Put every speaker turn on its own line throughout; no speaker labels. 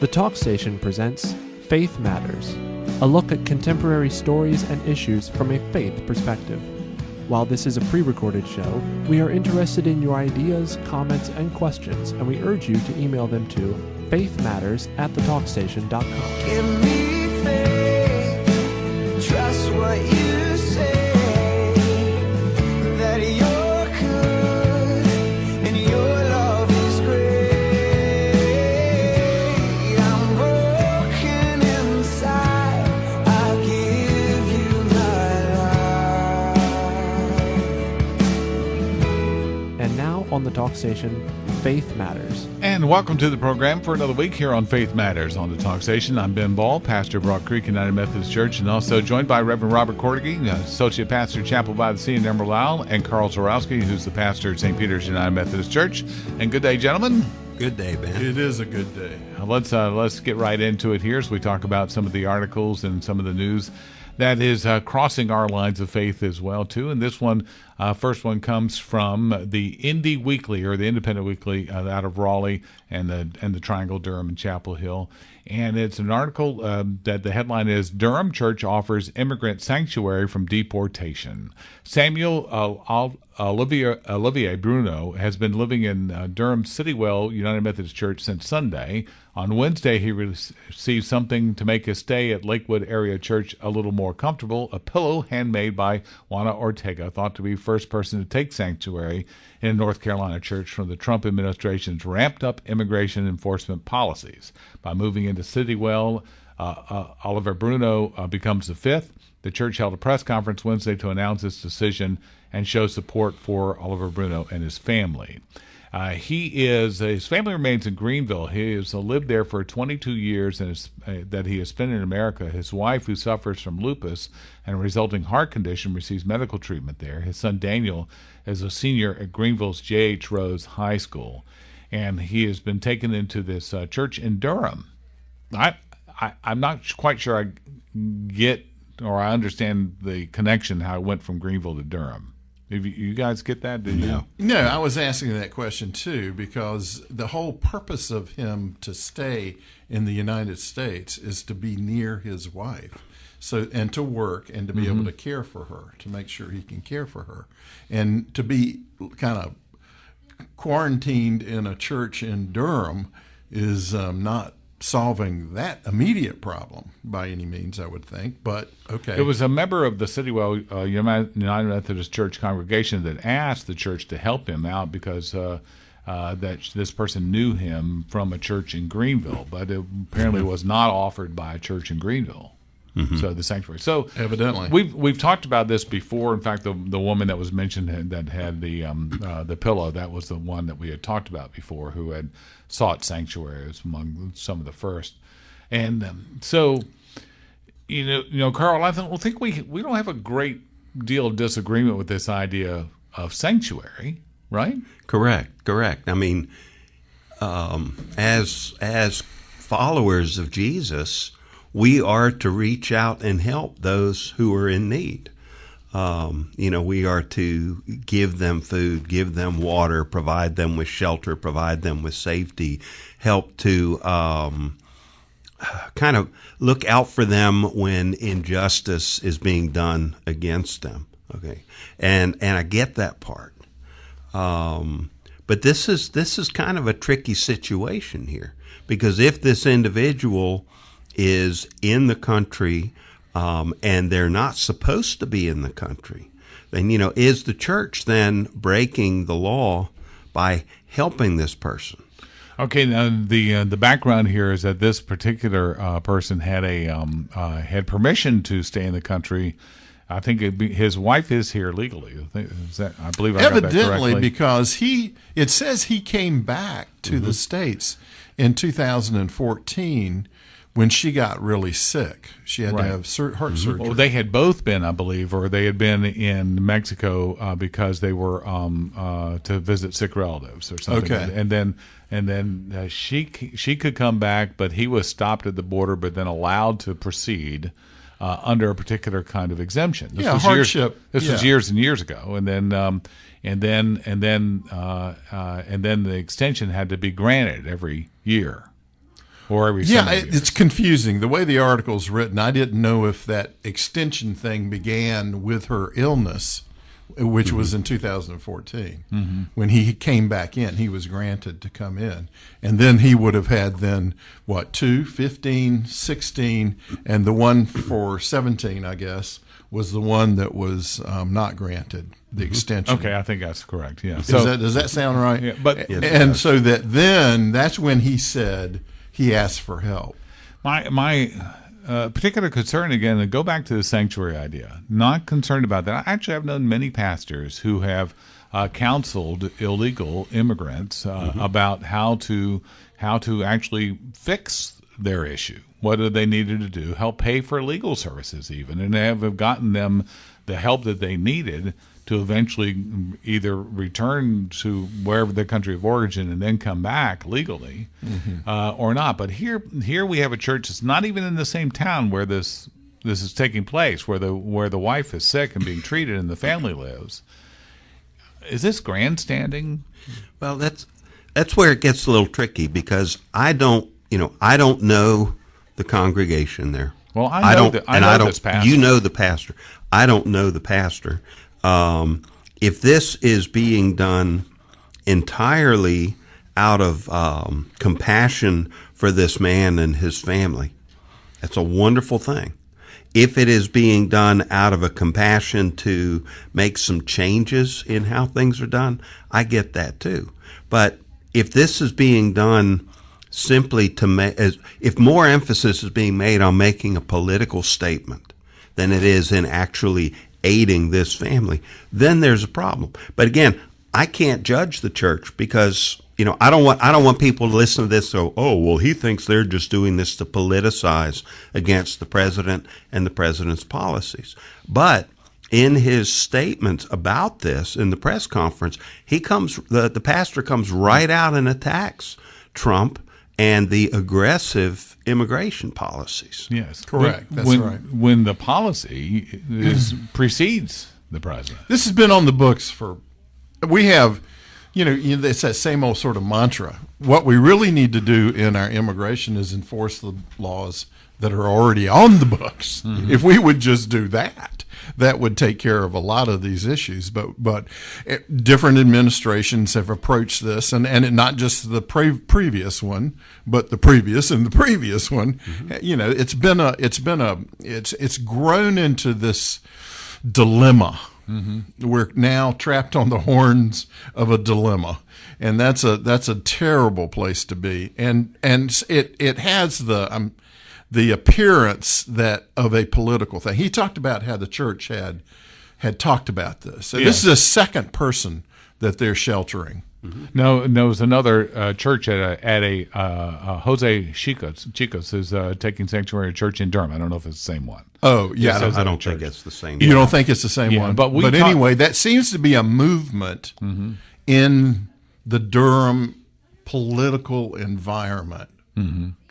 The Talk Station presents Faith Matters, a look at contemporary stories and issues from a faith perspective. While this is a pre-recorded show, we are interested in your ideas, comments, and questions, and we urge you to email them to faithmatters@thetalkstation.com.
Give me faith, trust what you say, that you're good and your love is great. I'm broken inside, I give you my life.
And now on the Talk Station, Faith Matters.
And welcome to the program for another week here on Faith Matters on the Talk Station. I'm Ben Ball, pastor of Broad Creek United Methodist Church, and also joined by Reverend Robert Cordigy, Associate Pastor, Chapel by the Sea in Emerald Isle, and Carl Zorowski, who's the pastor at St. Peter's United Methodist Church. And good day, gentlemen.
Good day, Ben.
It is a good day.
Let's get right into it here as we talk about some of the articles and some of the news that is crossing our lines of faith as well, too. And this one, first one comes from the Indy Weekly, or the Independent Weekly, out of Raleigh and the Triangle, Durham, and Chapel Hill. And it's an article that the headline is, Durham Church Offers Immigrant Sanctuary from Deportation. Samuel Olivier Bruno has been living in Durham Citywell United Methodist Church since Sunday. On Wednesday, he received something to make his stay at Lakewood Area Church a little more comfortable, a pillow handmade by Juana Ortega, thought to be the first person to take sanctuary in a North Carolina church from the Trump administration's ramped-up immigration enforcement policies. By moving into Citywell, Oliver Bruno becomes the fifth. The church held a press conference Wednesday to announce its decision and show support for Oliver Bruno and his family. His family remains in Greenville. He has lived there for 22 years and that he has spent in America. His wife, who suffers from lupus and a resulting heart condition, receives medical treatment there. His son Daniel is a senior at Greenville's J.H. Rose High School, and he has been taken into this church in Durham. I'm not quite sure I get or I understand the connection, how it went from Greenville to Durham. You guys get that? Did you?
No, I was asking that question too, because the whole purpose of him to stay in the United States is to be near his wife, and to work and to be able to care for her, to make sure he can care for her, and to be kind of quarantined in a church in Durham is not solving that immediate problem by any means, I would think, but okay.
It was a member of the Citywell United Methodist Church congregation that asked the church to help him out because that this person knew him from a church in Greenville, but it apparently was not offered by a church in Greenville. So the sanctuary. So
evidently,
we've talked about this before. In fact, the woman that was mentioned that had the pillow, that was the one that we had talked about before, who had sought sanctuaries among some of the first. And so, Carl, I think we don't have a great deal of disagreement with this idea of sanctuary, right?
Correct. I mean, as followers of Jesus, we are to reach out and help those who are in need. We are to give them food, give them water, provide them with shelter, provide them with safety, help to kind of look out for them when injustice is being done against them. Okay, and I get that part, but this is kind of a tricky situation here, because if this individual is in the country and they're not supposed to be in the country, then, is the church then breaking the law by helping this person?
Okay, now the background here is that this particular person had had permission to stay in the country. I think his wife is here legally. I believe I got that correctly.
Evidently, because it says he came back to the States in 2014 when she got really sick. She had to have heart surgery.
Well, they had both been, I believe, or they had been in Mexico because they were to visit sick relatives or something.
Okay.
And then she could come back, but he was stopped at the border, but then allowed to proceed under a particular kind of exemption. This was
hardship.
This was years and years ago, and then the extension had to be granted every year. or every so
Yeah,
many years?
it's confusing. The way the article's written, I didn't know if that extension thing began with her illness, which was in 2014. When he came back in, he was granted to come in. And then he would have had then, 2, 15, 16, and the one for 17, I guess, was the one that was not granted the extension.
Okay, I think that's correct. Yeah.
Does that sound right?
Yeah, but
And so that's when he said he asked for help.
my particular concern, again, to go back to the sanctuary idea, not concerned about that. I actually have known many pastors who have counseled illegal immigrants about how to actually fix their issue. What do they needed to do? Help pay for legal services even, and have gotten them the help that they needed to eventually either return to wherever their country of origin and then come back legally, or not. But here we have a church that's not even in the same town where this is taking place, where the wife is sick and being treated and the family lives. Is this grandstanding?
Well, that's where it gets a little tricky, because I don't know the congregation there.
Well, I know this pastor.
You know the pastor. I don't know the pastor. If this is being done entirely out of compassion for this man and his family, that's a wonderful thing. If it is being done out of a compassion to make some changes in how things are done, I get that too. But if this is being done simply if more emphasis is being made on making a political statement than it is in actually aiding this family, then there's a problem. But again, I can't judge the church, because I don't want people to listen to this so, oh, well, he thinks they're just doing this to politicize against the president and the president's policies. But in his statements about this in the press conference, the pastor comes right out and attacks Trump and the aggressive immigration policies.
Yes,
Correct. That's right.
When the policy precedes the president.
This has been on the books we have, it's that same old sort of mantra. What we really need to do in our immigration is enforce the laws that are already on the books. If we would just do that, that would take care of a lot of these issues. But different administrations have approached this, and not just the previous one, but the previous and the previous one. It's grown into this dilemma. We're now trapped on the horns of a dilemma, and that's a terrible place to be. And it has the appearance of a political thing. He talked about how the church had talked about this. And This is a second person that they're sheltering.
No, it was another church at a Jose Chicos is taking sanctuary church in Durham. I don't know if it's the same one.
Oh, yeah.
I don't think it's the same.
You don't think it's the same one?
But
anyway, that seems to be a movement in the Durham political environment.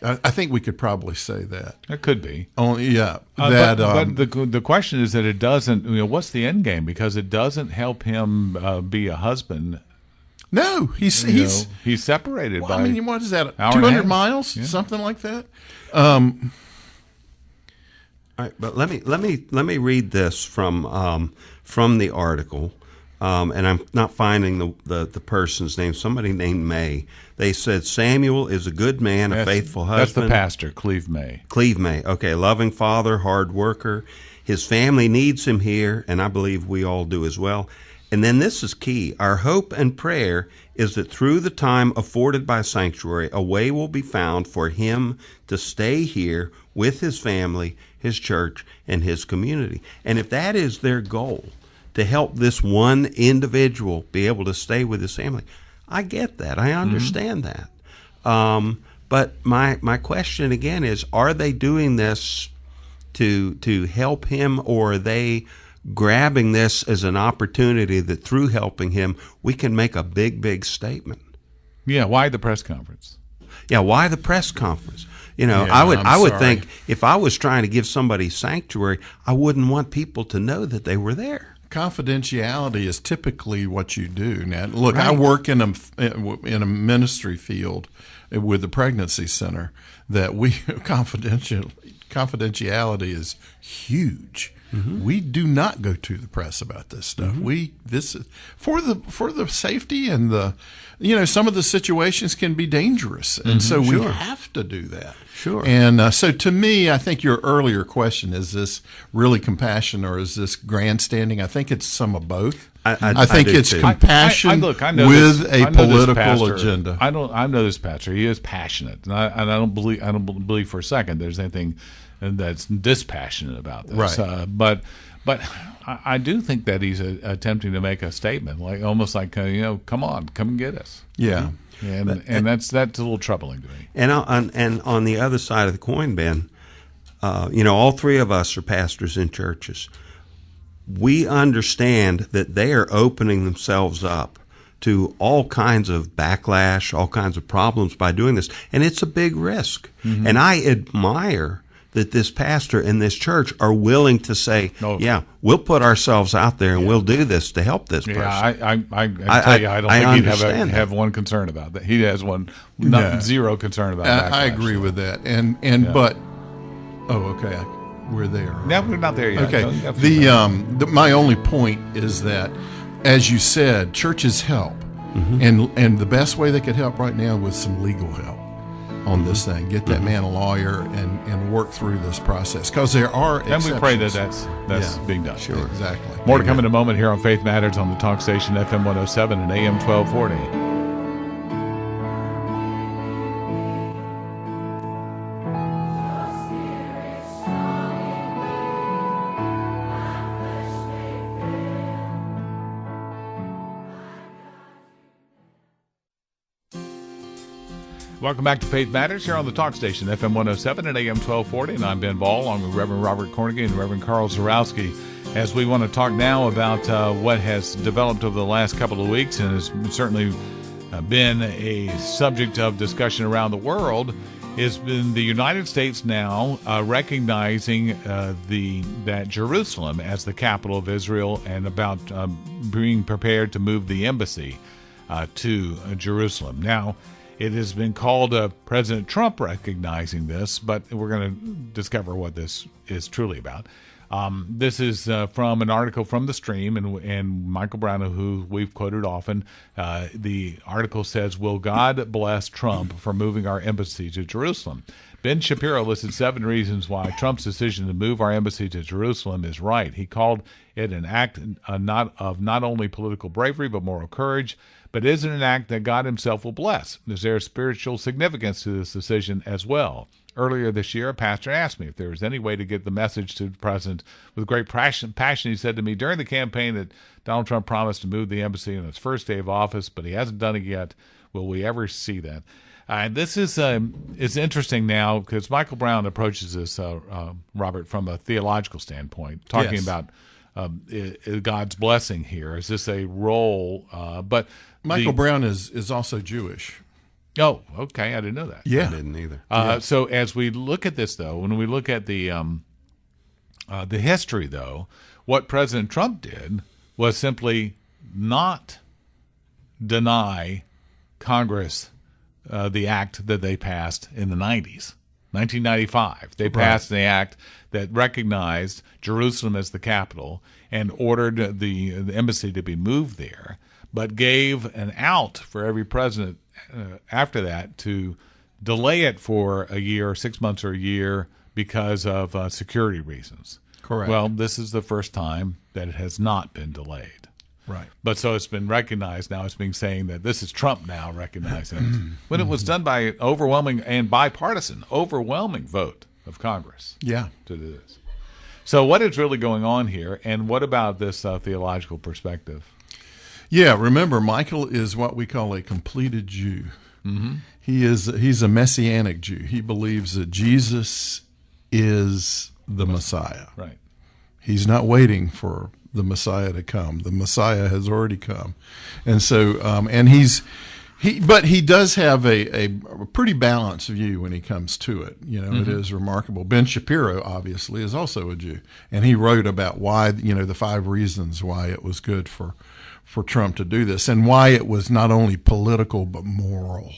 I think we could probably say that.
It could be.
Only, yeah.
But the question is that it doesn't. What's the end game? Because it doesn't help him be a husband.
No, he's
separated by.
I mean, what is that?
200
miles, something like that.
All right, but let me read this from the article, and I'm not finding the person's name. Somebody named May. They said Samuel is a good man, a faithful husband.
That's the pastor, Cleve May.
Cleve May. Okay, loving father, hard worker. His family needs him here, and I believe we all do as well. And then this is key. Our hope and prayer is that through the time afforded by Sanctuary, a way will be found for him to stay here with his family, his church, and his community. And if that is their goal, to help this one individual be able to stay with his family, I get that. I understand that. But my question again is, are they doing this to help him, or are they grabbing this as an opportunity that through helping him, we can make a big statement?
Yeah, why the press conference?
Yeah, why the press conference?
Yeah,
I would think if I was trying to give somebody sanctuary, I wouldn't want people to know that they were there.
confidentiality is typically what you do. Now, look, I work in a ministry field with the pregnancy center that we confidentiality is huge. We do not go to the press about this stuff. This is for the safety and the, some of the situations can be dangerous, and so we have to do that.
Sure.
And so to me, I think your earlier question, is this really compassion or is this grandstanding? I think it's some of both. I think it's
too.
compassion
I know
with
I
a
know
political
pastor,
agenda.
I know this pastor. He is passionate, and I don't believe for a second there's anything that's dispassionate about this.
Right.
But I do think that he's attempting to make a statement, like almost like come on, come and get us.
Yeah.
And that's a little troubling to me.
And on the other side of the coin, Ben, all three of us are pastors in churches. We understand that they are opening themselves up to all kinds of backlash, all kinds of problems by doing this, and it's a big risk. And I admire that this pastor and this church are willing to say, yeah, we'll put ourselves out there and we'll do this to help this person.
Yeah, I tell you, I don't think he'd have one concern about that. He has zero concern about that.
I agree with that. But okay, we're there.
No, we're not there yet.
Okay. My only point is that, as you said, churches help, and the best way they could help right now was some legal help on this thing. Get that man a lawyer and work through this process, because there are exceptions.
And we pray that that's being done.
Sure, exactly.
More to come in a moment here on Faith Matters on the talk station FM 107 and AM 1240. Welcome back to Faith Matters here on the talk station, FM 107 and AM 1240. And I'm Ben Ball, along with Reverend Robert Cornigan and Reverend Carl Zarowski, as we want to talk now about what has developed over the last couple of weeks and has certainly been a subject of discussion around the world. Has been the United States now recognizing that Jerusalem as the capital of Israel, and about being prepared to move the embassy to Jerusalem. Now, it has been called President Trump recognizing this, but we're going to discover what this is truly about. This is from an article from The Stream, and Michael Brown, who we've quoted often. The article says, "Will God bless Trump for moving our embassy to Jerusalem?" Ben Shapiro listed 7 reasons why Trump's decision to move our embassy to Jerusalem is right. He called it an act not only political bravery but moral courage, but is it an act that God himself will bless? Is there a spiritual significance to this decision as well? Earlier this year, a pastor asked me if there was any way to get the message to the president. With great passion, he said to me during the campaign that Donald Trump promised to move the embassy on his first day of office, but he hasn't done it yet. Will we ever see that? This is interesting now, because Michael Brown approaches this, Robert, from a theological standpoint, talking about God's blessing here. Is this a role? But
Michael Brown is also Jewish.
Oh, okay. I didn't know that.
Yeah.
I didn't either.
So as we look at this, though, when we look at the history, though, what President Trump did was simply not deny Congress the act that they passed in the 90s. 1995, they passed the act that recognized Jerusalem as the capital and ordered the embassy to be moved there, but gave an out for every president after that to delay it for a year, 6 months or a year, because of security reasons.
Correct.
Well, this is the first time that it has not been delayed.
Right.
But so it's been recognized now. It's being saying that this is Trump now recognizing it, when it was done by an overwhelming and bipartisan, overwhelming vote of Congress.
Yeah.
To do this. So what is really going on here, and what about this theological perspective?
Yeah. Remember, Michael is what we call a completed Jew. Mm-hmm. He's a messianic Jew. He believes that Jesus is the Messiah.
Right.
He's not waiting for the Messiah to come. The Messiah has already come. And so, and he's But he does have a pretty balanced view when he comes to it. You know,
Mm-hmm.
it is remarkable. Ben Shapiro, obviously, is also a Jew, and he wrote about why, you know, the 5 reasons why it was good for Trump to do this, and why it was not only political but moral.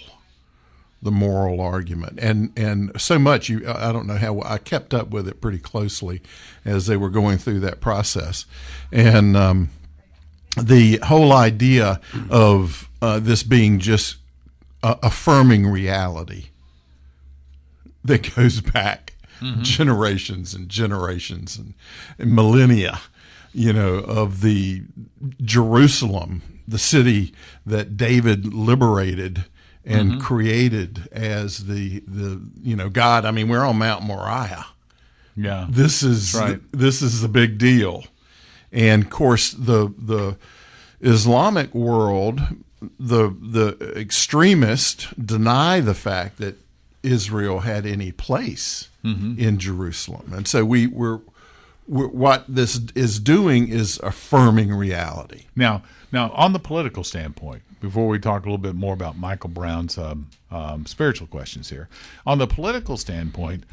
The moral argument, and so much. I don't know how I kept up with it pretty closely as they were going through that process, and the whole idea of this being just affirming reality that goes back generations and generations and millennia, you know, of the Jerusalem, the city that David liberated and created as the you know, God. I mean, we're on Mount Moriah.
Yeah.
This is
right.
this is the big deal, and of course the Islamic world, the extremists deny the fact that Israel had any place in Jerusalem, and so we're what this is doing is affirming reality.
Now, on the political standpoint, before we talk a little bit more about Michael Brown's spiritual questions here, on the political standpoint,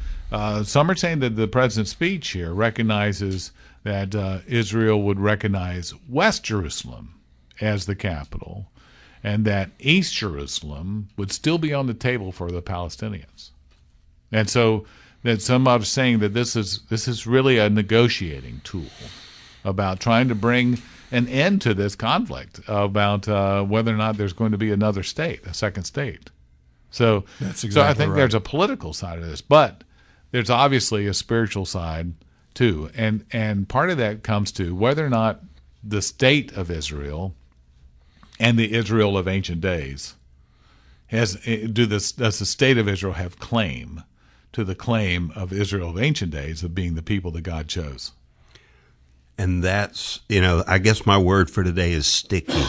some are saying that the president's speech here recognizes that Israel would recognize West Jerusalem as the capital, and that East Jerusalem would still be on the table for the Palestinians. And so that some are saying that this is really a negotiating tool about trying to bring an end to this conflict about whether or not there's going to be another state, a second state. So,
That's
so I
exactly
think
right.
there's a political side of this, but there's obviously a spiritual side too, and part of that comes to whether or not the state of Israel and the Israel of ancient days does the state of Israel have claim to the claim of Israel of ancient days of being the people that God chose?
And that's, you know, I guess my word for today is sticky.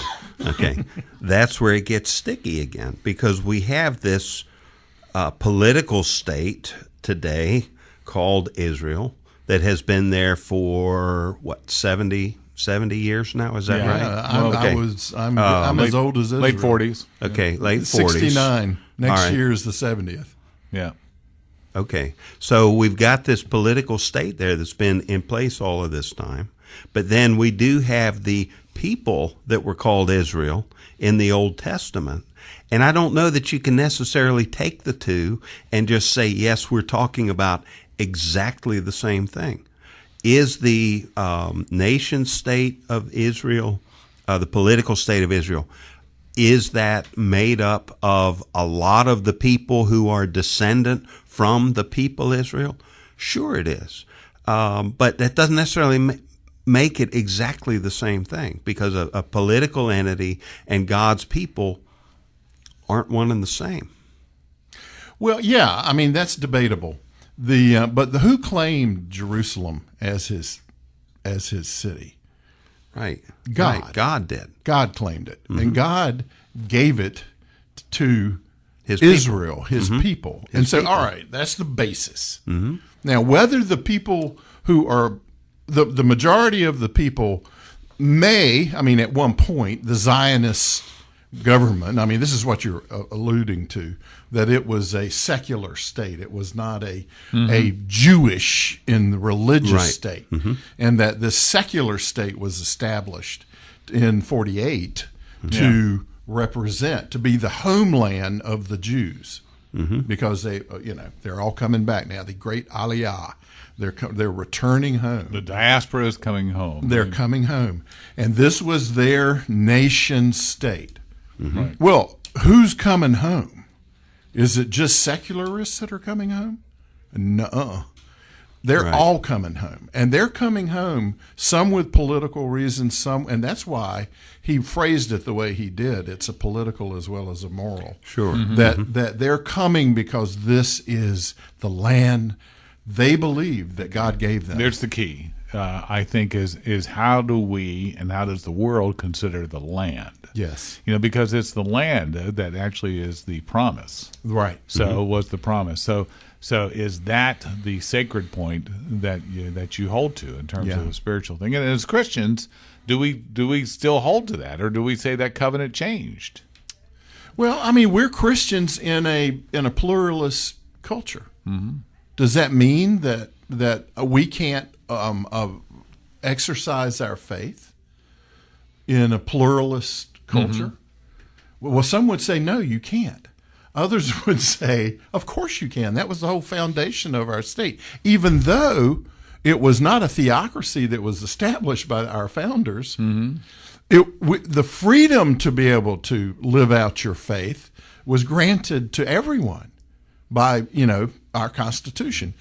Okay. That's where it gets sticky again, because we have this political state today called Israel that has been there for, 70 years now? Is that
Yeah.
right?
I'm as old as Israel.
Late 40s.
Okay, late 40s.
69. Next
All right.
year is the 70th.
Yeah.
Okay, so we've got this political state there that's been in place all of this time, but then we do have the people that were called Israel in the Old Testament, and I don't know that you can necessarily take the two and just say, yes, we're talking about exactly the same thing. Is the nation state of Israel, the political state of Israel, is that made up of a lot of the people who are descendant from the people Israel? Sure it is. But that doesn't necessarily make it exactly the same thing, because a political entity and God's people aren't one and the same.
Well, yeah, I mean, that's debatable. But who claimed Jerusalem as his city?
Right.
God.
Right. God did.
God claimed it, and God gave it to
His people.
Israel, his people. And so,
people.
all right, that's the basis. Now, whether the people who are the majority of the people may, I mean, at one point, the Zionist government, I mean, this is what you're alluding to, that it was a secular state. It was not a Jewish in the religious
Right.
state. And that this secular state was established in 48 to represent, to be the homeland of the Jews. Because they're all coming back now. The great Aliyah, they're returning home.
The diaspora is coming home.
They're coming home, and this was their nation state.
Right.
Well, who's coming home? Is it just secularists that are coming home? No, they're
Right.
all coming home, and they're coming home. Some with political reasons, and that's why he phrased it the way he did. It's a political as well as a moral.
Sure.
That they're coming because this is the land they believe that God gave them.
There's the key, I think, is how do we and how does the world consider the land?
Yes,
Because it's the land that actually is the promise.
right.
So was the promise. So is that the sacred point that you hold to in terms of the spiritual thing? And as Christians, do we still hold to that, or do we say that covenant changed?
Well, I mean, we're Christians in a pluralist culture. Does that mean that we can't exercise our faith in a pluralist culture? Well, some would say no, you can't. Others would say, of course you can. That was the whole foundation of our state, even though it was not a theocracy that was established by our founders. The freedom to be able to live out your faith was granted to everyone by, our Constitution.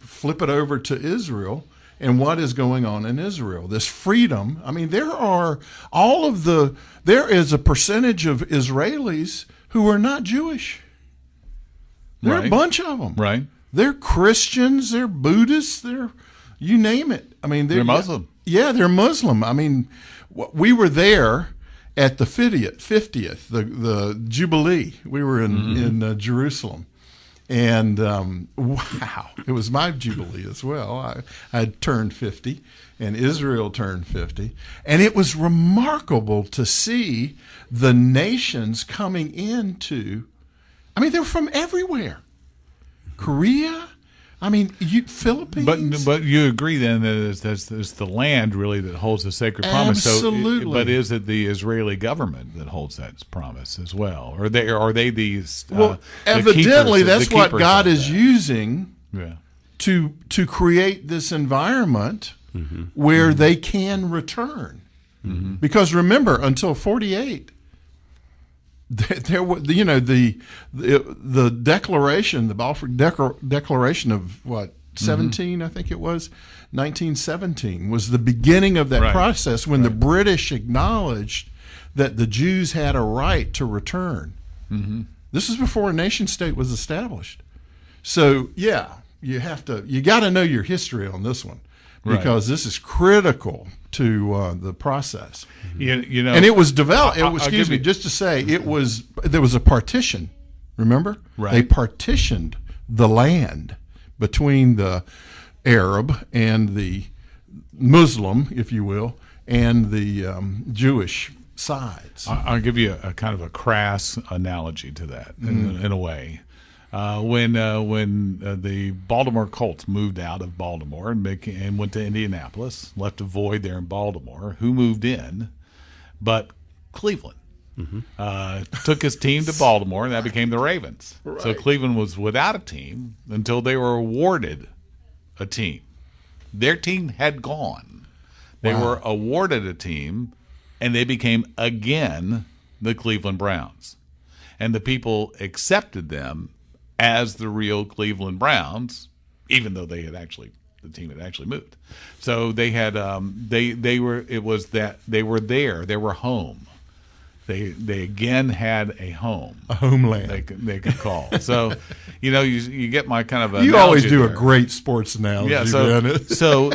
Flip it over to Israel and what is going on in Israel. This freedom. I mean, there is a percentage of Israelis who are not Jewish. There are a bunch of them.
Right.
They're Christians, they're Buddhists, you name it. I mean,
They're Muslim.
Yeah, they're Muslim. I mean, we were there at the 50th, the Jubilee. We were in Jerusalem. And wow, it was my Jubilee as well. I had turned 50, and Israel turned 50. And it was remarkable to see the nations coming into, I mean, they were from everywhere. Korea, I mean, Philippines.
But you agree then that it's the land really that holds the sacred promise.
Absolutely.
So, but is it the Israeli government that holds that promise as well? Or are they these?
Well,
the
evidently,
keepers,
that's what God
of
is
that?
using to create this environment where they can return. Because remember, until 48. There was, the declaration, the Balfour Declaration of 17, I think it was, 1917, was the beginning of that process when the British acknowledged that the Jews had a right to return. This is before a nation state was established. So yeah, you got to know your history on this one, because this is critical to the process.
And
it was developed. Just to say, there was a partition. Remember, they partitioned the land between the Arab and the Muslim, if you will, and the Jewish sides.
I'll give you a kind of a crass analogy to that in a way. When the Baltimore Colts moved out of Baltimore and went to Indianapolis, left a void there in Baltimore, who moved in but Cleveland? Took his team to Baltimore, and that became the Ravens. So Cleveland was without a team until they were awarded a team. Their team had gone. They were awarded a team, and they became again the Cleveland Browns. And the people accepted them as the real Cleveland Browns, even though the team had actually moved. So they had they were there, they were home. They again had a home,
a homeland
they could call. So you get my kind of
you always do
there.
a great sports analogy.
Yeah, so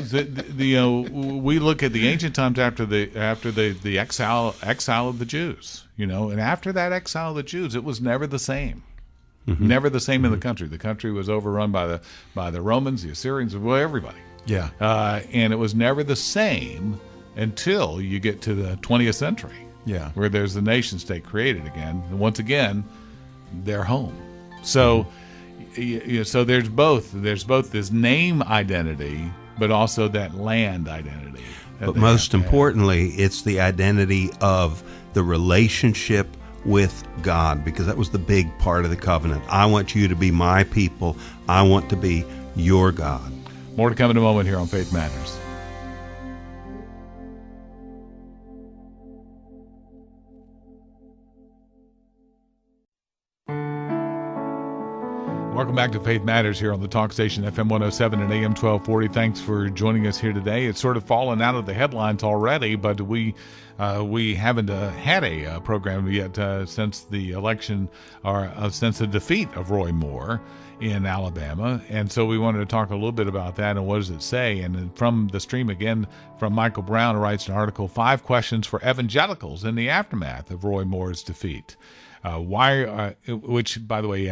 we look at the ancient times after the exile of the Jews, and after that exile of the Jews, it was never the same. Never the same in the country. The country was overrun by the Romans, the Assyrians, everybody.
Yeah.
And it was never the same until you get to the 20th century.
Yeah.
Where there's the nation state created again. And once again, they're home. So so there's both this name identity, but also that land identity.
But most importantly, it's the identity of the relationship with God, because that was the big part of the covenant. I want you to be my people. I want to be your God.
More to come in a moment here on Faith Matters. Welcome back to Faith Matters here on the talk station FM 107 and AM 1240. Thanks for joining us here today. It's sort of fallen out of the headlines already, but we haven't had a program yet since the election or since the defeat of Roy Moore in Alabama. And so we wanted to talk a little bit about that and what does it say. And from the stream again from Michael Brown, who writes an article, 5 Questions for Evangelicals in the Aftermath of Roy Moore's Defeat. Which, by the way,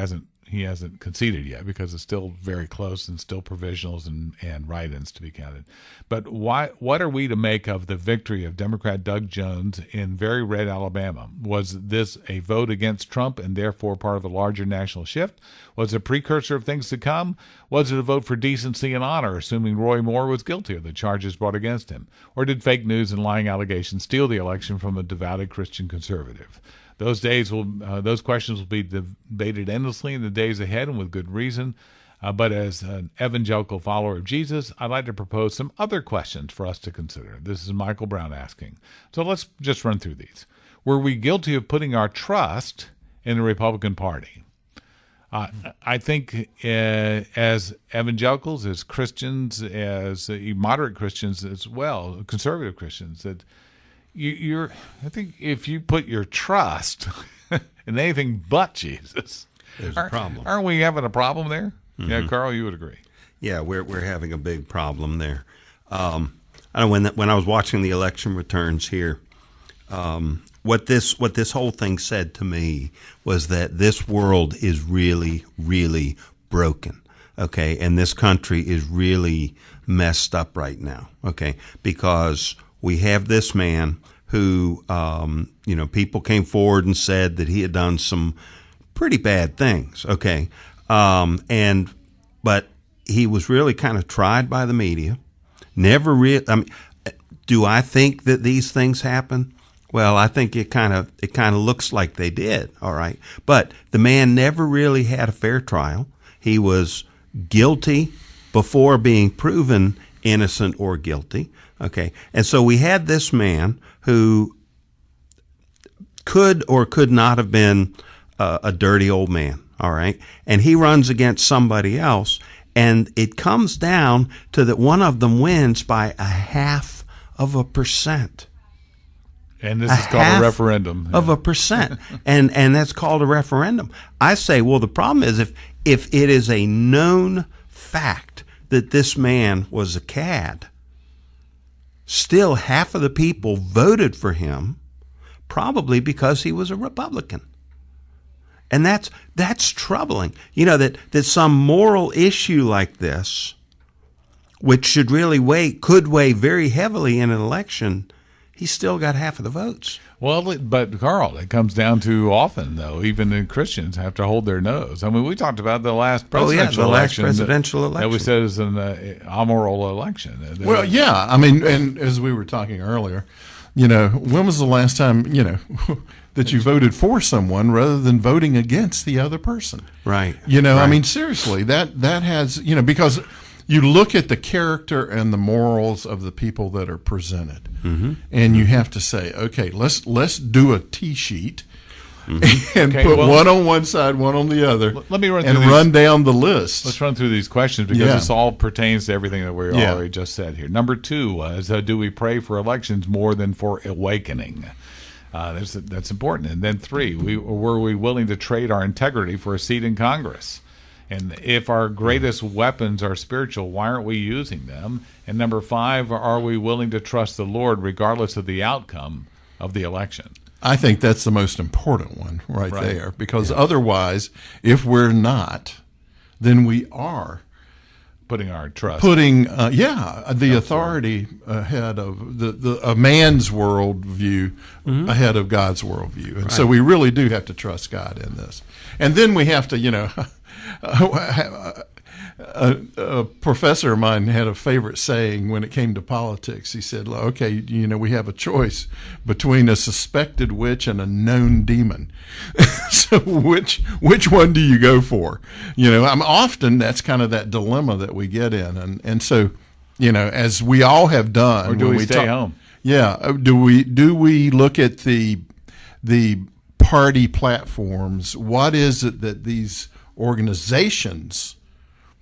conceded yet because it's still very close and still provisionals and write-ins to be counted. But what are we to make of the victory of Democrat Doug Jones in very red Alabama? Was this a vote against Trump and therefore part of a larger national shift? Was it a precursor of things to come? Was it a vote for decency and honor, assuming Roy Moore was guilty of the charges brought against him? Or did fake news and lying allegations steal the election from a devoted Christian conservative? Those questions will be debated endlessly in the days ahead, and with good reason. But as an evangelical follower of Jesus, I'd like to propose some other questions for us to consider. This is Michael Brown asking. So let's just run through these. Were we guilty of putting our trust in the Republican Party? I think as evangelicals, as Christians, as moderate Christians as well, conservative Christians, that I think if you put your trust in anything but Jesus,
there's a problem.
Aren't we having a problem there? Mm-hmm. Yeah, Carl, you would agree.
Yeah, we're having a big problem there. I know when I was watching the election returns here, what this whole thing said to me was that this world is really, really broken. Okay, and this country is really messed up right now. Okay, because we have this man who, people came forward and said that he had done some pretty bad things. Okay, but he was really kind of tried by the media. Never really. Do I think that these things happen? Well, I think it kind of looks like they did. All right, but the man never really had a fair trial. He was guilty before being proven innocent or guilty. Okay, and so we had this man who could or could not have been a dirty old man, all right? And he runs against somebody else, and it comes down to that one of them wins by 0.5%.
And this is called a referendum.
Of 1%. and that's called a referendum. I say, well, the problem is if it is a known fact that this man was a cad, still half of the people voted for him, probably because he was a Republican. And that's troubling. That some moral issue like this, which should really could weigh very heavily in an election, he still got half of the votes.
Well, but Carl, it comes down to often, though, even Christians have to hold their nose. I mean, we talked about the last presidential election. That we said is an amoral election.
Well, yeah. I mean, and as we were talking earlier, when was the last time, that you voted for someone rather than voting against the other person?
Right.
Right. I mean, seriously, that has, because you look at the character and the morals of the people that are presented, mm-hmm. and you have to say, okay, let's do a T-sheet and put one on one side, one on the other.
Let me
run down the list.
Let's run through these questions because this all pertains to everything that we already just said here. Number 2 was, do we pray for elections more than for awakening? That's important. And then 3, were we willing to trade our integrity for a seat in Congress? And if our greatest weapons are spiritual, why aren't we using them? And number 5, are we willing to trust the Lord regardless of the outcome of the election?
I think that's the most important one right there, because otherwise, if we're not, then we are
putting our trust,
the authority ahead of a man's worldview, mm-hmm. ahead of God's worldview, and so we really do have to trust God in this. And then we have to, a professor of mine had a favorite saying when it came to politics. He said, okay, we have a choice between a suspected witch and a known demon. So which one do you go for? Often that's kind of that dilemma that we get in. And so, as we all have done.
Or do we stay home?
Yeah. Do we look at the party platforms? What is it that these organizations,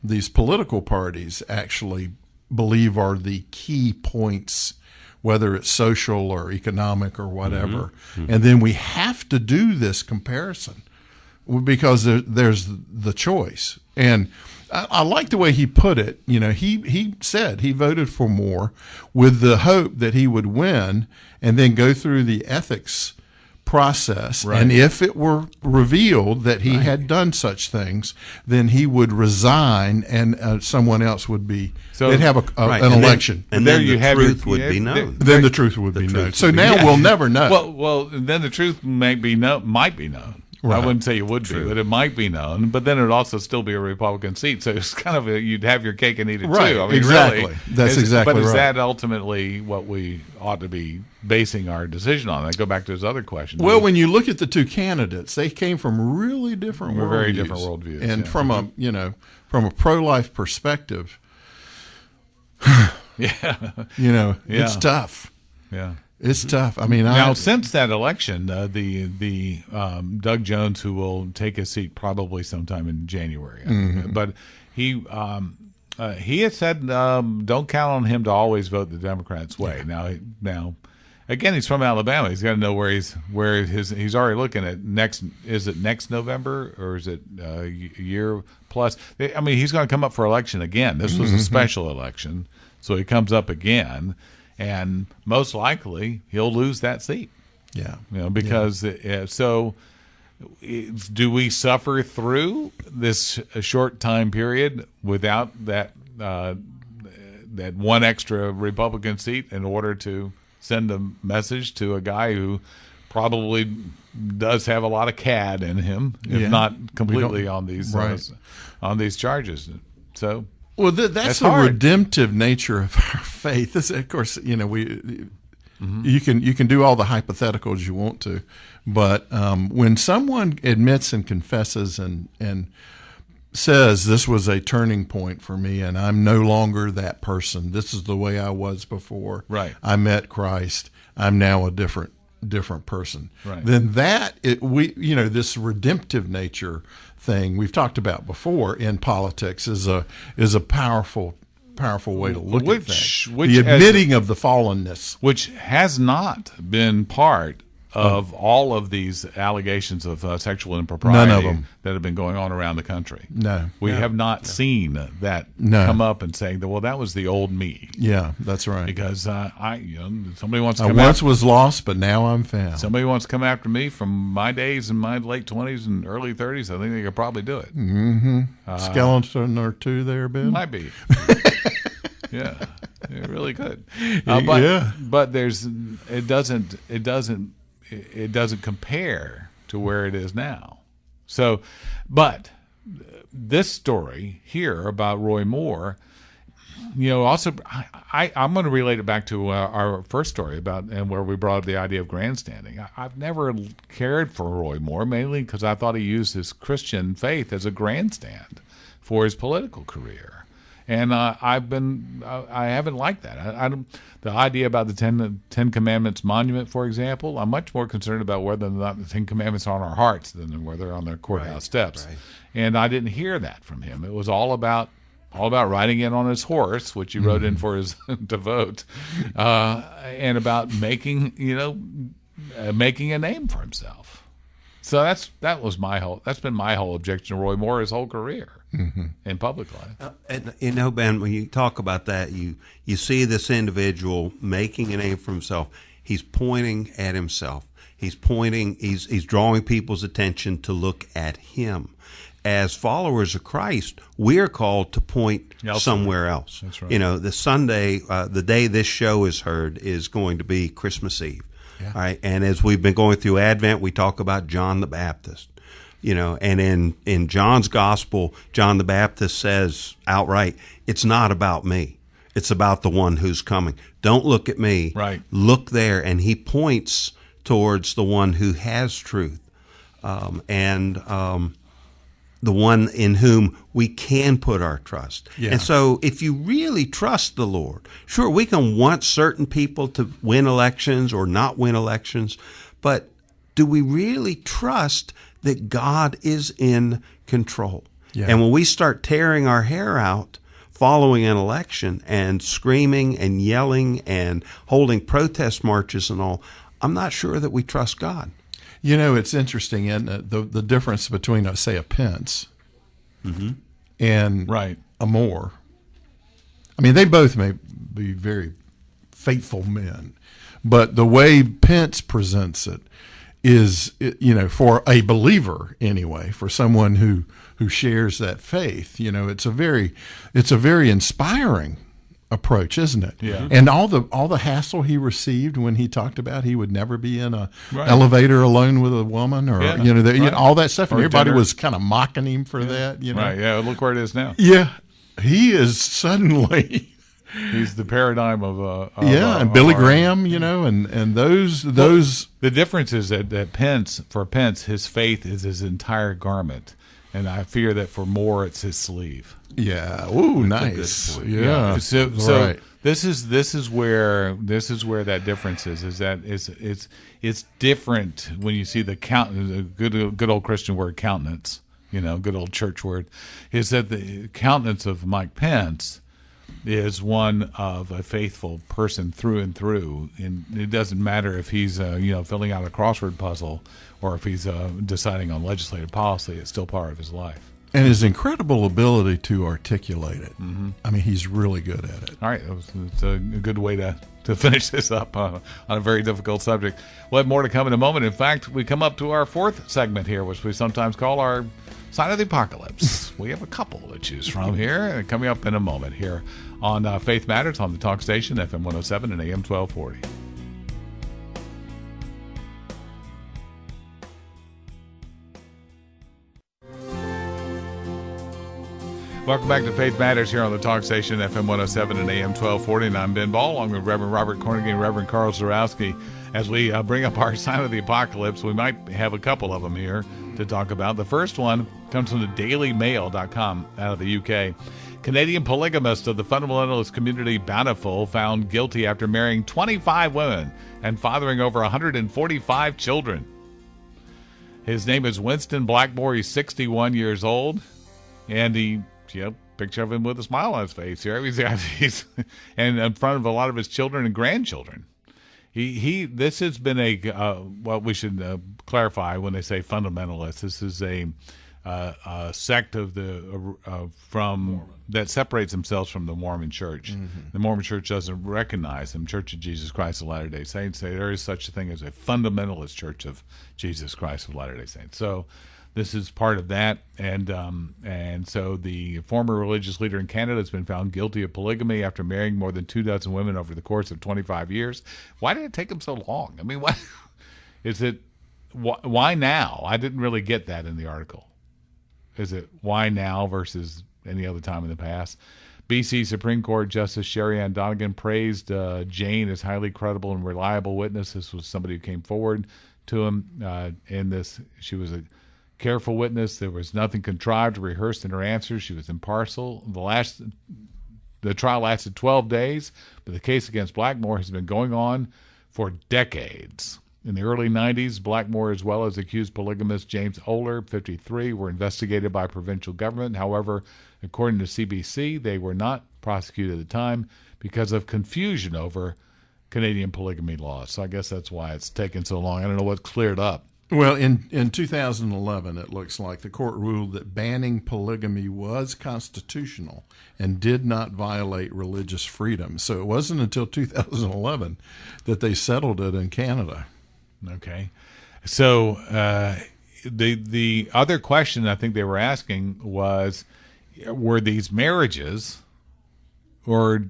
these political parties, actually believe are the key points, whether it's social or economic or whatever? Mm-hmm. And then we have to do this comparison because there's the choice. And I like the way he put it. He said he voted for Moore with the hope that he would win and then go through the ethics process.
Right.
And if it were revealed that he had done such things, then he would resign, and someone else would be.
So-
they'd have
Right.
an
And then-
election.
and
There
then
you
the
have your-
truth would be
yeah,
known.
Then the truth would be known.
truth
So
would be
now
known.
we'll never know.
Well, then the truth might be known. I
Right.
wouldn't say it would be, but it might be known. But then it would also still be a Republican seat, so it's kind of you'd have your cake and eat it
Right,
too. I mean,
exactly.
really,
That's exactly
But is
right.
that ultimately what we ought to be basing our decision on? I go back to his other question.
Well, when you look at the two candidates, they came from really different worldviews.
Very different worldviews,
and
yeah.
from a pro-life perspective,
yeah,
it's
Yeah.
tough.
yeah.
It's tough. I mean,
Now, since that election, the Doug Jones, who will take his seat probably sometime in January, but he has said don't count on him to always vote the Democrats' way. Now, again, he's from Alabama. He's got to know where he's already looking at next. Is it next November or is it a year plus? I mean, he's going to come up for election again. This was a special election, so he comes up again. And most likely he'll lose that seat.
yeah.
Because so do we suffer through this short time period without that one extra Republican seat in order to send a message to a guy who probably does have a lot of cad in him, if
Yeah.
not completely on these
Right.
charges? So.
Well, that's
That's
the
hard.
redemptive nature of our faith. This, of course, you can do all the hypotheticals you want to, but when someone admits and confesses and says this was a turning point for me, and I'm no longer that person. This is the way I was before.
Right.
I met Christ. I'm now a different person.
Right.
Then this redemptive nature thing we've talked about before in politics is a powerful way to look at things. The admitting of the fallenness.
Which has not been part of all of these allegations of sexual impropriety
None of them.
that have been going on around the country.
No.
We have not seen that
No.
come up and saying that, well, that was the old me.
Yeah, that's right.
Because somebody wants to
I
come
once
after,
was lost, but now I'm found.
somebody wants to come after me from my days in my late 20s and early 30s. I think they could probably do it.
Skeleton or two there, Ben?
Might be. Yeah, it really could.
Yeah.
But it doesn't compare to where it is now. So, but this story here about Roy Moore, also I'm going to relate it back to our first story about and where we brought up the idea of grandstanding. I've never cared for Roy Moore, mainly because I thought he used his Christian faith as a grandstand for his political career. And I haven't liked that. The idea about the Ten Commandments monument, for example, I'm much more concerned about whether or not the Ten Commandments are on our hearts than whether they're on the courthouse steps.
right.
And I didn't hear that from him. It was all about riding in on his horse, which he rode in for his to vote, and about making a name for himself. So that's been my whole objection to Roy Moore his whole career in public life.
And Ben, when you talk about that, you see this individual making a name for himself. He's pointing at himself. He's drawing people's attention to look at him. As followers of Christ, we're called to point somewhere else.
That's right.
The Sunday, the day this show is heard, is going to be Christmas Eve.
Yeah.
All right, and as we've been going through Advent, we talk about John the Baptist. And in John's gospel, John the Baptist says outright, it's not about me. It's about the one who's coming. Don't look at me.
Right.
Look there. And he points towards the one who has truth, and the one in whom we can put our trust.
Yeah.
And so if you really trust the Lord, sure, we can want certain people to win elections or not win elections, but do we really trust that God is in control?
Yeah.
And when we start tearing our hair out following an election and screaming and yelling and holding protest marches and all, I'm not sure that we trust God.
It's interesting, isn't it? The difference between, say, a Pence and
Right.
a Moore. I mean, they both may be very faithful men, but the way Pence presents it is, for a believer anyway, for someone who shares that faith, it's a very inspiring approach, isn't it?
Yeah.
And all the hassle he received when he talked about he would never be in a
Right.
elevator alone with a woman, or
Right.
all that stuff, and
Or
everybody
dinner.
was kind of mocking him for that.
Right, yeah, look where it is now.
Yeah, he is suddenly.
He's the paradigm of
And Billy Graham, and those.
The difference is that Pence, his faith is his entire garment, and I fear that for more, it's his sleeve.
Yeah. Ooh, nice. Yeah.
So
Right.
this is where that difference is. Is that it's different when you see the good old Christian word countenance. Good old church word. Is that the countenance of Mike Pence is one of a faithful person through and through, and it doesn't matter if he's filling out a crossword puzzle or if he's deciding on legislative policy. It's still part of his life.
And his incredible ability to articulate it. Mm-hmm. I mean, he's really good at it.
All right, it's a good way to finish this up on a very difficult subject. We'll have more to come in a moment. In fact, we come up to our fourth segment here, which we sometimes call our Sign of the Apocalypse. We have a couple to choose from here, coming up in a moment here on Faith Matters on the Talk Station, FM 107 and AM 1240. Welcome back to Faith Matters here on the Talk Station, FM 107 and AM 1240. And I'm Ben Ball, along with Reverend Robert Cornigan and Reverend Carl Zarowski. As we bring up our Sign of the Apocalypse, we might have a couple of them here to talk about. The first one comes from the dailymail.com out of the UK. Canadian polygamist of the fundamentalist community Bountiful found guilty after marrying 25 women and fathering over 145 children. His name is Winston Blackmore. He's 61 years old, and picture of him with a smile on his face here. He's and in front of a lot of his children and grandchildren. This has been we should clarify when they say fundamentalist. This is a sect of that separates themselves from the Mormon Church. Mm-hmm. The Mormon Church doesn't recognize them. Church of Jesus Christ of Latter-day Saints say there is such a thing as a fundamentalist Church of Jesus Christ of Latter-day Saints. So this is part of that, and so the former religious leader in Canada has been found guilty of polygamy after marrying more than 24 women over the course of 25 years. Why did it take him so long? I mean, why is it? Why now? I didn't really get that in the article. Is it why now versus any other time in the past? BC Supreme Court Justice Sherry Ann Donegan praised Jane as highly credible and reliable witness. This was somebody who came forward to him in this. She was a careful witness. There was nothing contrived or rehearsed in her answers. She was impartial. The trial lasted 12 days, but the case against Blackmore has been going on for decades. In the early 90s, Blackmore, as well as accused polygamist James Oler, 53, were investigated by provincial government. However, according to CBC, they were not prosecuted at the time because of confusion over Canadian polygamy laws. So I guess that's why it's taken so long. I don't know what cleared up.
Well, in 2011, it looks like the court ruled that banning polygamy was constitutional and did not violate religious freedom. So it wasn't until 2011 that they settled it in Canada.
Okay. So the other question I think they were asking was, were these marriages, or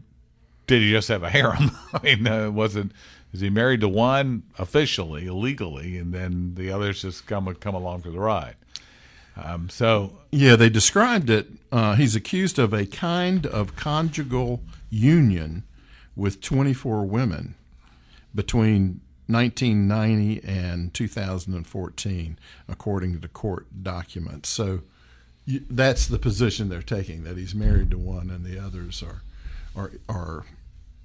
did he just have a harem? I mean, is he married to one officially, legally, and then the others just come along for the ride?
Yeah, they described it. He's accused of a kind of conjugal union with 24 women between 1990 and 2014, according to the court documents. So that's the position they're taking, that he's married to one and the others are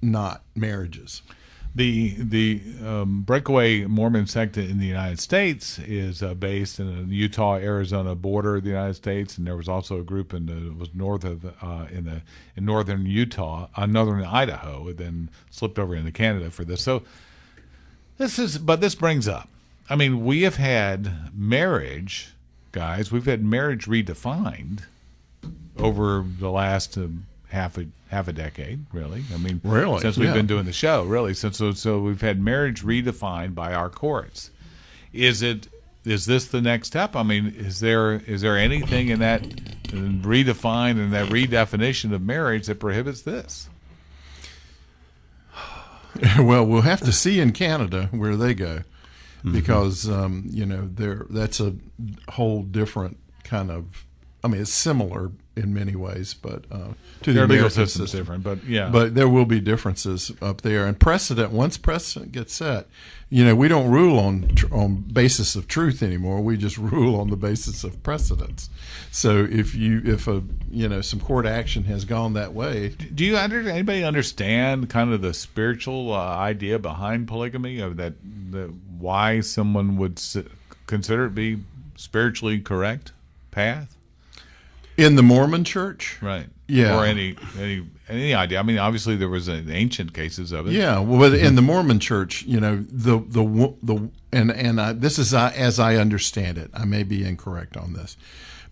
not marriages.
The breakaway Mormon sect in the United States is based in the Utah-Arizona border of the United States, and there was also a group was north of in northern Utah, northern Idaho, and then slipped over into Canada for this. So this brings up, I mean, we have had marriage, guys. We've had marriage redefined over the last half a decade, really. I mean, since we've been doing the show, really. So we've had marriage redefined by our courts. Is this the next step? I mean, is there anything in that redefined and that redefinition of marriage that prohibits this?
Well, we'll have to see in Canada where they go, because that's a whole different kind of. I mean, it's similar in many ways, but to
Their
the
legal
American
system's
system.
different, but yeah.
But there will be differences up there, and once precedent gets set, we don't rule on basis of truth anymore. We just rule on the basis of precedents. So if some court action has gone that way,
Do anybody understand kind of the spiritual idea behind polygamy, of that why someone would consider it be spiritually correct path?
in the Mormon Church,
Right.
Yeah.
Or any idea? I mean, obviously there was ancient cases of it.
Yeah, well, but in the Mormon Church, this is as I understand it. I may be incorrect on this,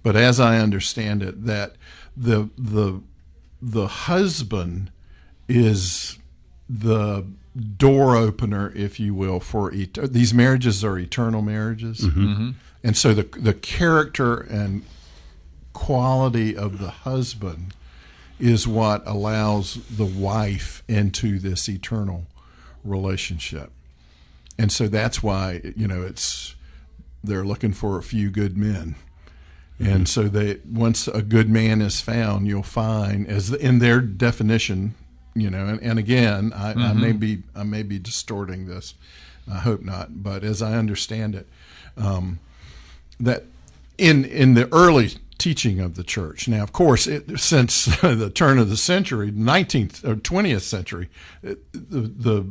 but as I understand it, that the husband is the door opener, if you will, for these marriages are eternal marriages, and so the character and quality of the husband is what allows the wife into this eternal relationship. And so that's why, they're looking for a few good men. And so once a good man is found, you'll find, as in their definition, and again, I may be distorting this. I hope not. But as I understand it, that in the early teaching of the church. Now, of course, since the turn of the century, 19th or 20th century, the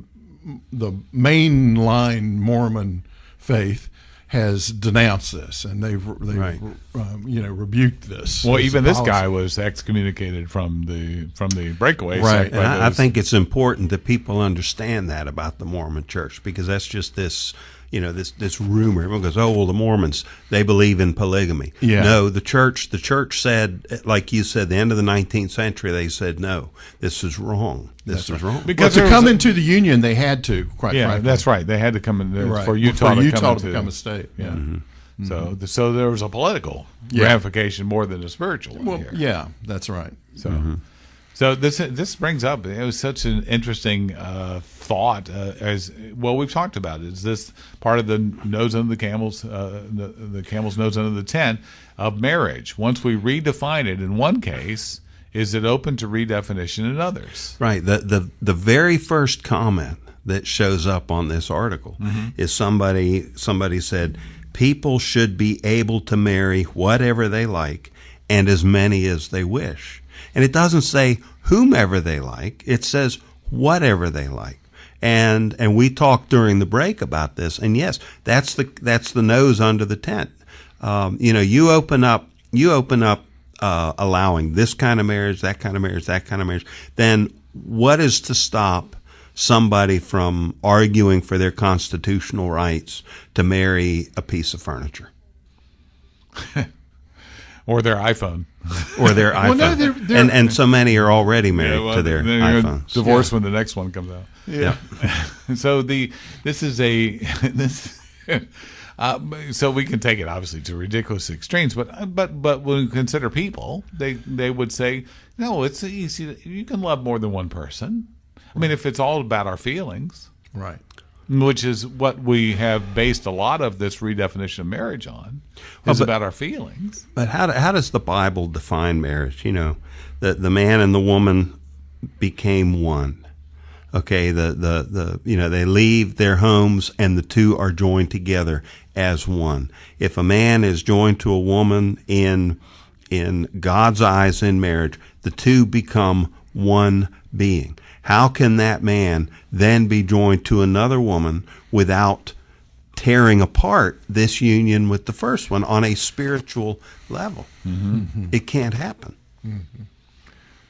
mainline Mormon faith has denounced this, and they've rebuked this.
Well,
as
even
a
this
policy.
guy was excommunicated from the breakaway
Right.
sect.
And
by
I
those-
think it's important that people understand that about the Mormon Church, because that's just this rumor. Everyone goes, "Oh, well, the Mormons, they believe in polygamy."
Yeah.
No, the church said, like you said, the end of the 19th century, they said, "No, this is wrong. This is wrong."
Because
Well, to
there
come
was a-
into the union, they had to. Quite
yeah,
frankly,
that's right. They had to come in
right.
for Utah to
become a state.
Yeah. So there was a political
Yeah.
ramification more than a spiritual one
Well,
here.
yeah, that's right.
So this brings up, it was such an interesting thought, as well we've talked about. Is this part of the nose under the camel's the camel's nose under the tent of marriage? Once we redefine it in one case, is it open to redefinition in others?
Right. The very first comment that shows up on this article is somebody said, people should be able to marry whatever they like and as many as they wish. And it doesn't say whomever they like. It says whatever they like. And we talked during the break about this. And yes, that's the nose under the tent. You open up allowing this kind of marriage, that kind of marriage, that kind of marriage. Then what is to stop somebody from arguing for their constitutional rights to marry a piece of furniture?
Or their iPhone?
Or their iPhone.
no, they're-
and so many are already married to their
then you're gonna
iPhones.
divorce when the next one comes out.
Yeah.
So so we can take it obviously to ridiculous extremes, but when we consider people, they would say, no, it's easy. You can love more than one person. I mean, if it's all about our feelings,
Right.
which is what we have based a lot of this redefinition of marriage on, is about our feelings.
But how does the Bible define marriage? The man and the woman became one. Okay, they leave their homes and the two are joined together as one. If a man is joined to a woman in God's eyes in marriage, the two become one being. How can that man then be joined to another woman without tearing apart this union with the first one on a spiritual level? It can't happen.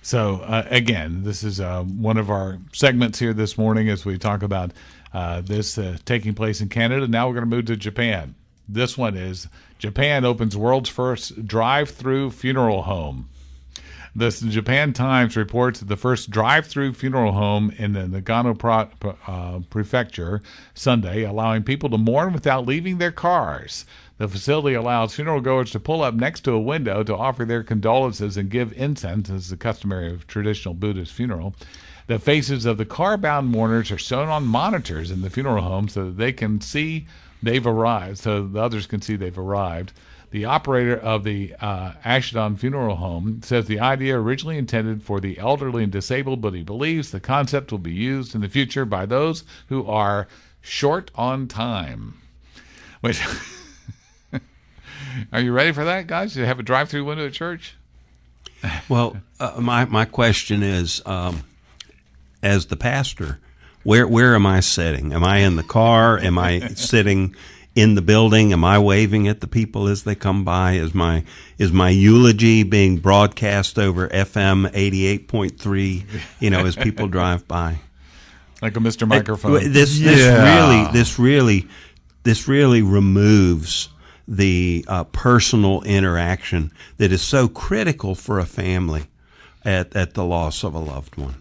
So, again, this is one of our segments here this morning as we talk about this taking place in Canada. Now we're going to move to Japan. This one is Japan opens world's first drive-thru funeral home. The Japan Times reports that the first drive-thru funeral home in the Nagano prefecture Sunday, allowing people to mourn without leaving their cars. The facility allows funeral goers to pull up next to a window to offer their condolences and give incense, as the customary of traditional Buddhist funeral. The faces of the car-bound mourners are shown on monitors in the funeral home so that they can see they've arrived, so the others can see they've arrived. The operator of the Ashidon Funeral Home says the idea originally intended for the elderly and disabled, but he believes the concept will be used in the future by those who are short on time. Which, are you ready for that, guys? Do you have a drive-through window at church?
Well, my question is, as the pastor, where am I sitting? Am I in the car? Am I sitting in the building? Am I waving at the people as they come by? Is my eulogy being broadcast over FM 88.3? As people drive by,
like a Mr. Microphone.
This really removes the personal interaction that is so critical for a family at the loss of a loved one.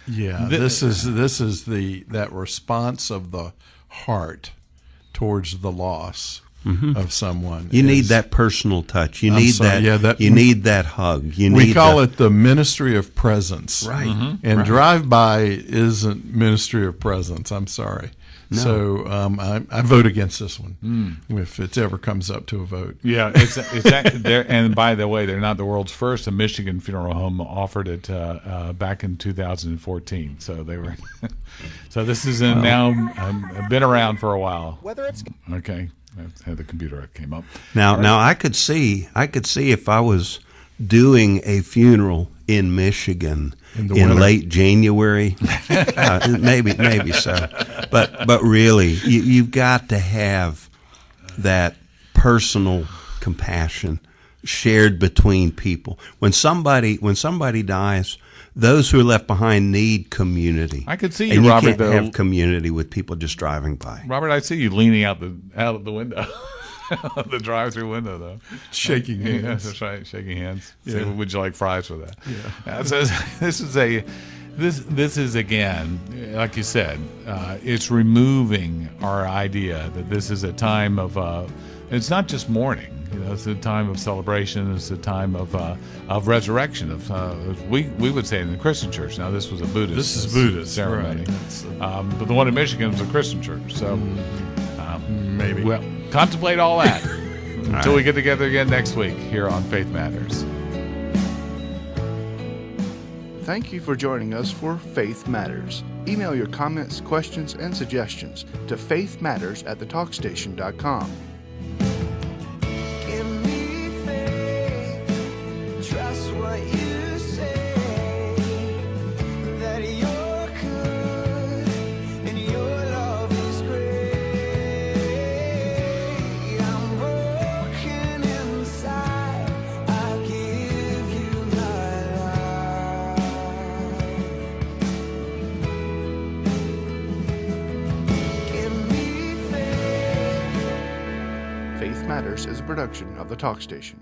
Yeah, this is that response of the heart towards the loss of someone.
You need that personal touch. You need that hug.
We call it the ministry of presence.
Right.
And drive-by isn't ministry of presence. I'm sorry.
No.
So I vote against this one if it ever comes up to a vote.
Yeah, it's there. And by the way, they're not the world's first. A Michigan funeral home offered it back in 2014. So they were. So this is now been around for a while.
Whether it's
Okay, the computer came up.
Now I could see if I was doing a funeral in Michigan in late January, maybe so. But really, you've got to have that personal compassion shared between people. When somebody dies, those who are left behind need community.
I could see
and
you, Robert.
Can't have community with people just driving by.
Robert, I see you leaning out of the window. The drive-through window, though,
Shaking hands.
Yeah, that's right, shaking hands.
Yeah.
Say, would you like fries for that?
Yeah.
So this is again, like you said, it's removing our idea that this is a time of. It's not just mourning. It's a time of celebration. It's a time of resurrection. We would say in the Christian church. Now this was a Buddhist.
This is Buddhist
ceremony,
right.
but the one in Michigan was a Christian church. So
Maybe.
well, contemplate all that until we get together again next week here on Faith Matters.
Thank you for joining us for Faith Matters. Email your comments, questions, and suggestions to faithmatters@thetalkstation.com.
Give me faith, trust what you say, that you're good and your love is great. I'm broken inside, I give you my life. Give me faith.
Faith Matters is a production of The Talk Station.